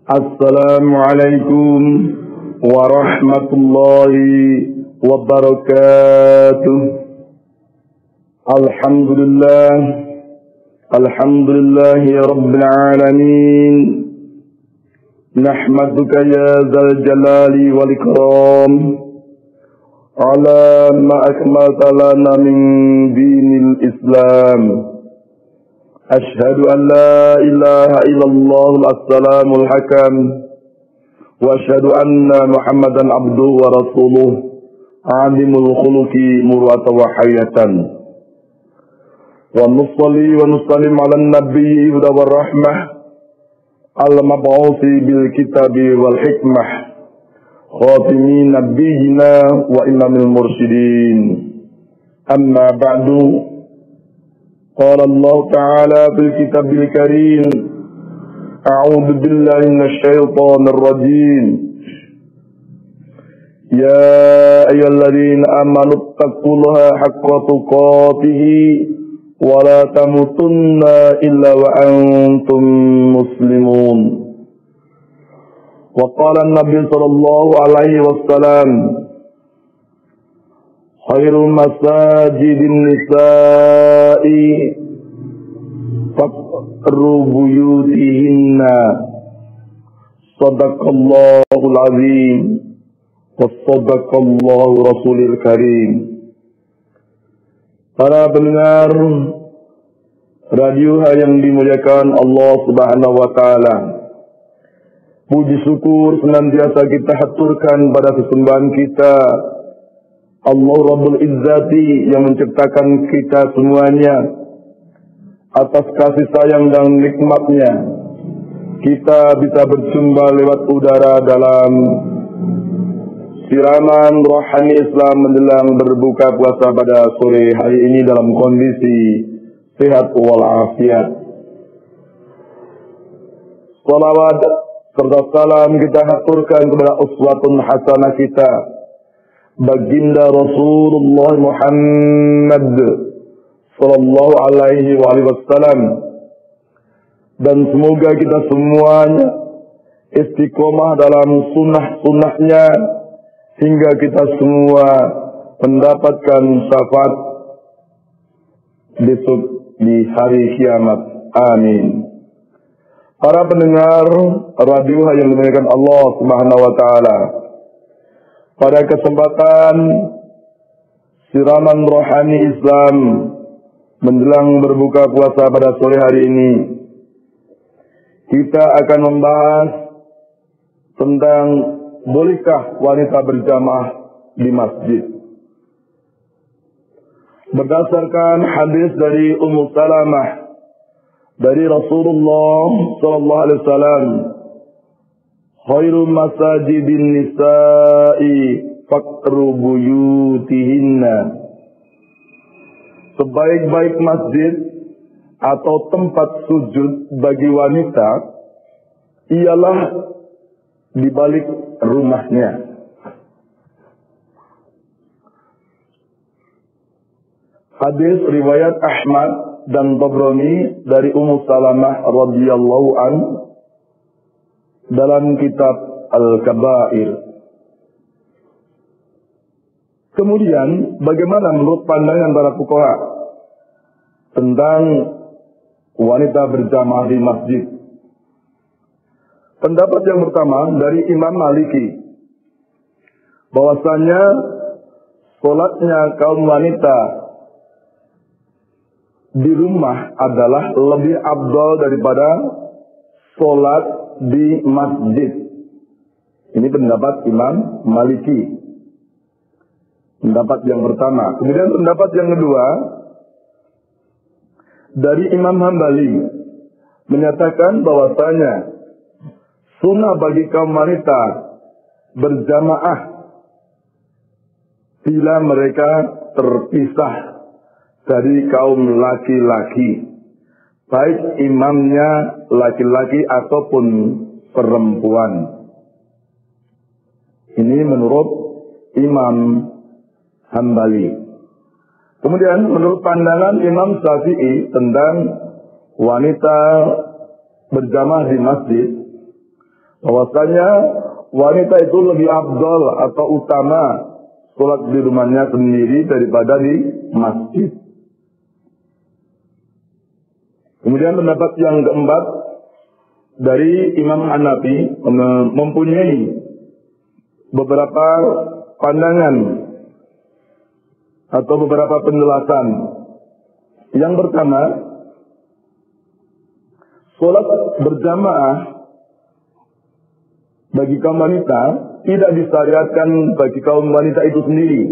Assalamualaikum warahmatullahi wabarakatuh. Alhamdulillahi rabbil alamin. Nahmaduka ya dzal jalali wal ikram ala ma akmalta lana min dinil Islam. Ashhadu an la ilaha illallah al-assalamul hakam wa ashhadu anna Muhammadan abduhu wa rasuluh alimul khuluqi murwata wa hayatan wa nusalli wa nusallim ala nabiyyi huda wa rahmah al-mab'uthi bil kitabi wal hikmah khatimi nabiyyina wa imamil mursyidin amma ba'du. Qala Allah Ta'ala fil kitabil karim a'udzu billahi minasy syaithanir rajim. Ya ayyuhalladzina amanu taqullaha haqqa tuqatih wa la tamutunna illa wa antum muslimun. Wa qala an-nabiy sallallahu alaihi wasallam khairul masajidin nisa'i faqru buyutihinna sadaqallahul azim wa sadaqallahu rasulil karim. Para pendengar radio yang dimuliakan Allah Subhanahu wa taala, puji syukur senantiasa kita haturkan pada sesembahan kita Allah Rabbul Izzati yang menciptakan kita semuanya. Atas kasih sayang dan nikmatnya kita bisa berjumpa lewat udara dalam siraman rohani Islam menjelang berbuka puasa pada sore hari ini dalam kondisi sehat walafiat. Salawat serta salam kita haturkan kepada uswatun hasanah kita, baginda Rasulullah Muhammad sallallahu alaihi wasallam, dan semoga kita semuanya istiqomah dalam sunnah-sunnahnya hingga kita semua mendapatkan syafaat besok di hari kiamat. Amin. Para pendengar radio yang dimuliakan Allah Subhanahu wa taala, pada kesempatan siraman rohani Islam menjelang berbuka puasa pada sore hari ini, kita akan membahas tentang bolehkah wanita berjamaah di masjid. Berdasarkan hadis dari Ummu Salamah dari Rasulullah sallallahu alaihi wasallam, khairul masajidin nisa'i faqru buyutihinna. Sebaik-baik masjid atau tempat sujud bagi wanita ialah di balik rumahnya. Hadis riwayat Ahmad dan Tabrani dari Ummu Salamah radhiyallahu an dalam kitab Al-Kabair. Kemudian, bagaimana menurut pandangan para fuqaha tentang wanita berjamaah di masjid? Pendapat yang pertama dari Imam Maliki, bahwasanya sholatnya kaum wanita di rumah adalah lebih afdal daripada sholat di masjid. Ini pendapat Imam Maliki. Pendapat yang pertama. Kemudian pendapat yang kedua dari Imam Hambali menyatakan bahwasanya sunnah bagi kaum wanita berjamaah bila mereka terpisah dari kaum laki-laki, baik imamnya laki-laki ataupun perempuan. Ini menurut Imam Hambali. Kemudian menurut pandangan Imam Syafi'i tentang wanita berjamaah di masjid, bahwasanya wanita itu lebih afdal atau utama sholat di rumahnya sendiri daripada di masjid. Kemudian pendapat yang keempat dari Imam Hanafi mempunyai beberapa pandangan atau beberapa penjelasan. Yang pertama, sholat berjamaah bagi kaum wanita tidak disyariatkan bagi kaum wanita itu sendiri.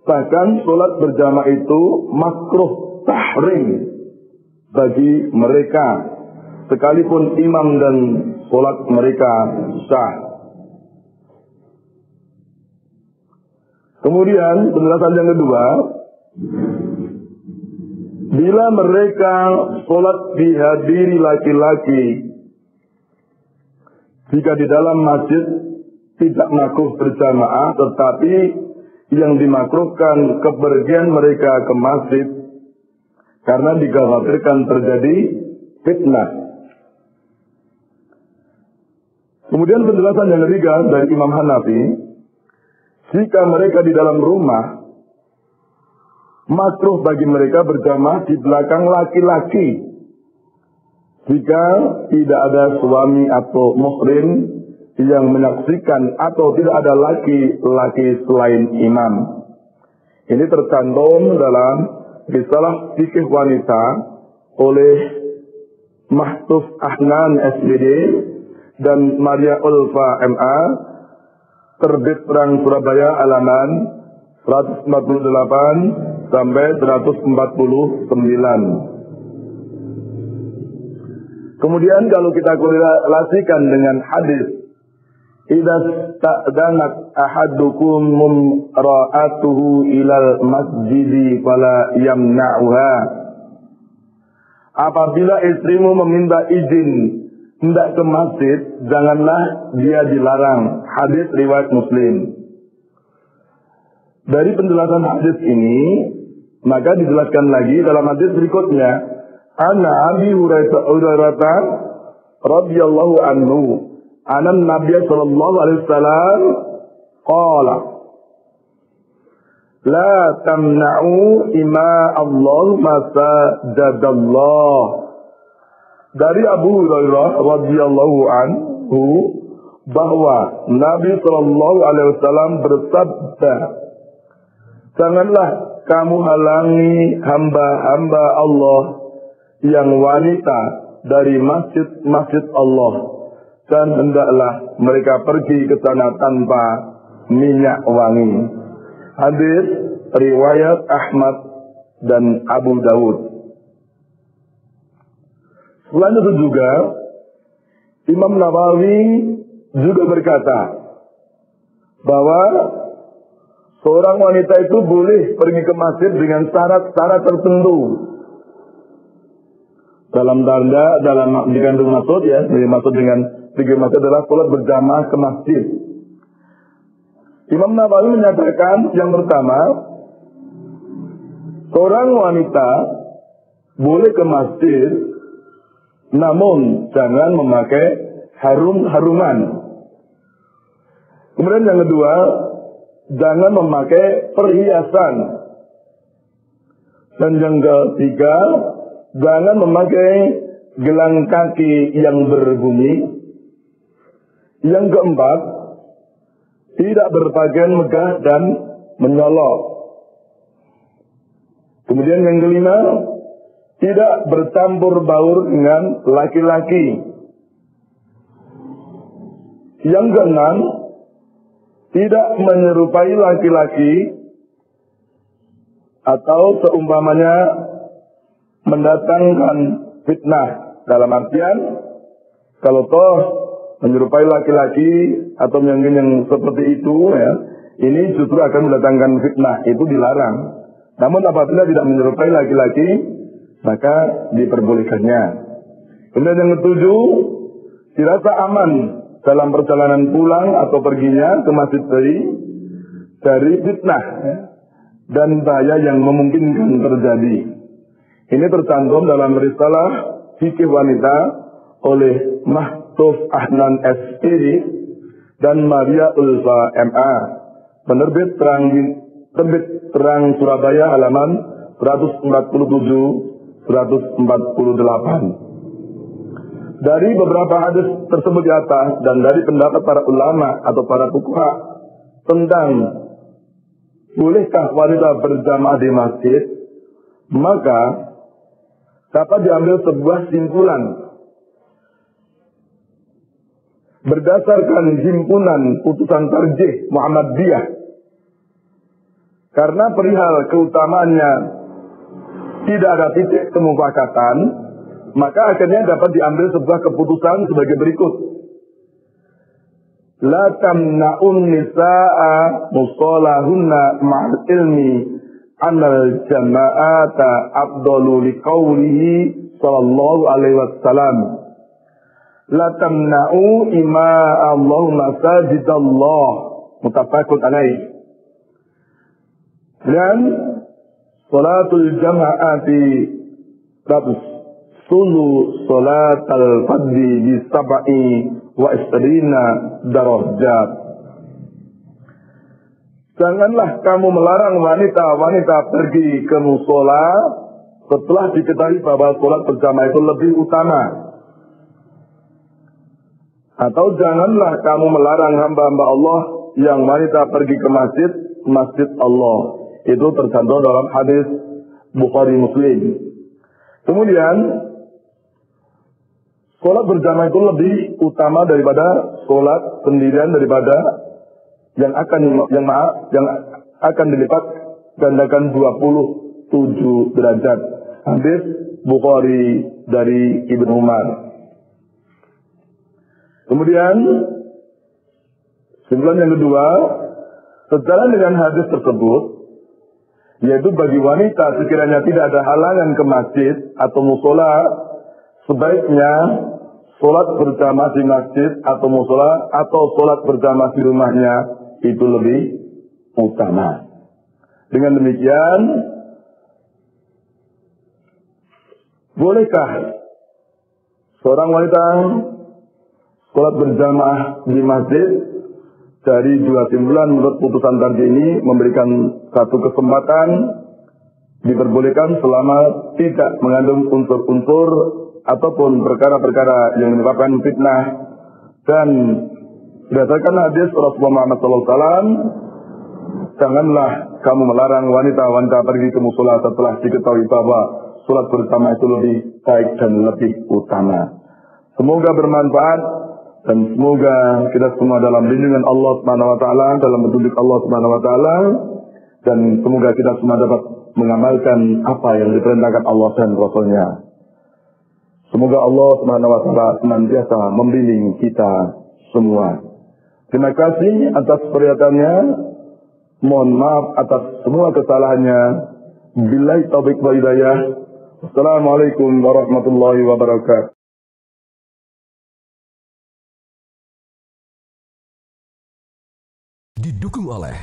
Bahkan sholat berjamaah itu makruh tahrim bagi mereka, sekalipun imam dan sholat mereka sah. Kemudian penjelasan yang kedua, bila mereka sholat dihadiri laki-laki, jika di dalam masjid tidak makruh berjamaah, tetapi yang dimakruhkan kepergian mereka ke masjid karena dikhawatirkan terjadi fitnah. Kemudian penjelasan yang ketiga dari Imam Hanafi, jika mereka di dalam rumah, makruh bagi mereka berjamaah di belakang laki-laki jika tidak ada suami atau muhrim yang menyaksikan atau tidak ada laki-laki selain imam. Ini tercantum dalam Risalah Fikih Wanita oleh Mahtuf Ahnan SBD dan Maria Ulfa MA, terbit Terang Surabaya halaman 148 sampai 149. Kemudian kalau kita korelasikan dengan hadis, idza ta'danat ahadukum mumra'atuhu ilal masjidi fala yamna'uha. Apabila istrimu meminta izin hendak ke masjid, janganlah dia dilarang. Hadis riwayat Muslim. Dari penjelasan hadis ini, maka dijelaskan lagi dalam hadis berikutnya, Ana Abi Hurairah radhiyallahu anhu, Anan Nabi sallallahu alaihi wasallam qala, la tamna'u ima Allah masajadallah. Dari Abu Hurairah radhiyallahu anhu bahwa Nabi sallallahu alaihi wasallam bersabda, janganlah kamu halangi hamba-hamba Allah yang wanita dari masjid-masjid Allah, dan hendaklah mereka pergi ke sana tanpa minyak wangi. Hadis riwayat Ahmad dan Abu Dawud. Selain itu juga Imam Nawawi juga berkata bahwa seorang wanita itu boleh pergi ke masjid dengan syarat-syarat tertentu. Dalam dikandung maksud ya, maksud dengan tiga maksud adalah sholat berjamaah ke masjid. Imam Nawawi menyatakan yang pertama, seorang wanita boleh ke masjid, namun jangan memakai haruman. Kemudian yang kedua, jangan memakai perhiasan. Dan yang ketiga, jangan memakai gelang kaki yang berbunyi. Yang keempat, tidak berpakaian megah dan menyolok. Kemudian yang kelima, tidak bercampur baur dengan laki-laki. Yang keenam, tidak menyerupai laki-laki atau seumpamanya mendatangkan fitnah. Dalam artian, kalau toh menyerupai laki-laki atau yang seperti itu ya, ini justru akan mendatangkan fitnah, itu dilarang. Namun apabila tidak menyerupai laki-laki, maka diperbolehkannya. Kemudian yang ketujuh, dirasa aman dalam perjalanan pulang atau perginya ke masjid dari fitnah ya, dan bahaya yang memungkinkan terjadi. Ini tercantum dalam Risalah Fikih Wanita oleh Tuf Ahnan SPD, dan Maria Ulfa MA, penerbit Terang Surabaya halaman 147-148. Dari beberapa hadis tersebut di atas dan dari pendapat para ulama atau para fuqaha tentang bolehkah wanita berjamaah di masjid, maka dapat diambil sebuah simpulan berdasarkan himpunan putusan tarjih Muhammadiyah. Karena perihal keutamaannya tidak ada titik kemufakatan, maka akhirnya dapat diambil sebuah keputusan sebagai berikut. La tamna'un nisa'a musolahunna ma'al ilmi anal jama'ata afdalu liqaulihi sallallahu alaihi wasallam. La tamna'u ima Allah masajidallah, muttafaqun alaih. Dan salatul jama'ati sulu salatal fadli bi sab'i wa isrina darajat. Janganlah kamu melarang wanita-wanita pergi ke musola setelah diketahui bahwa sholat berjamaah itu lebih utama. Atau janganlah kamu melarang hamba-hamba Allah yang wanita pergi ke masjid Allah. Itu tercantum dalam hadis Bukhari Muslim. Kemudian sholat berjamaah itu lebih utama daripada sholat sendirian, daripada yang akan dilipat gandakan 27 derajat. Hadis Bukhari dari Ibnu Umar. Kemudian kesimpulan yang kedua, sejalan dengan hadis tersebut, yaitu bagi wanita sekiranya tidak ada halangan ke masjid atau musola, sebaiknya sholat berjamaah di masjid atau musola atau sholat berjamaah di rumahnya itu lebih utama. Dengan demikian, bolehkah seorang wanita sholat berjamaah di masjid? Dari dua simpulan menurut putusan tarjih ini memberikan satu kesempatan, diperbolehkan selama tidak mengandung unsur-unsur ataupun perkara-perkara yang menyebabkan fitnah. Dan berdasarkan hadis Rasulullah Muhammad SAW, janganlah kamu melarang wanita-wanita pergi ke musola setelah diketahui bahwa sholat bersama itu lebih baik dan lebih utama. Semoga bermanfaat. Dan semoga kita semua dalam lindungan Allah Subhanahu wa taala, dalam petunjuk Allah Subhanahu wa taala, dan semoga kita semua dapat mengamalkan apa yang diperintahkan Allah dan Rasul-Nya. Semoga Allah Subhanahu wa taala senantiasa membimbing kita semua. Terima kasih atas perhatiannya. Mohon maaf atas semua kesalahannya. Billahi taufiq wal hidayah. Assalamualaikum warahmatullahi wabarakatuh. Didukung oleh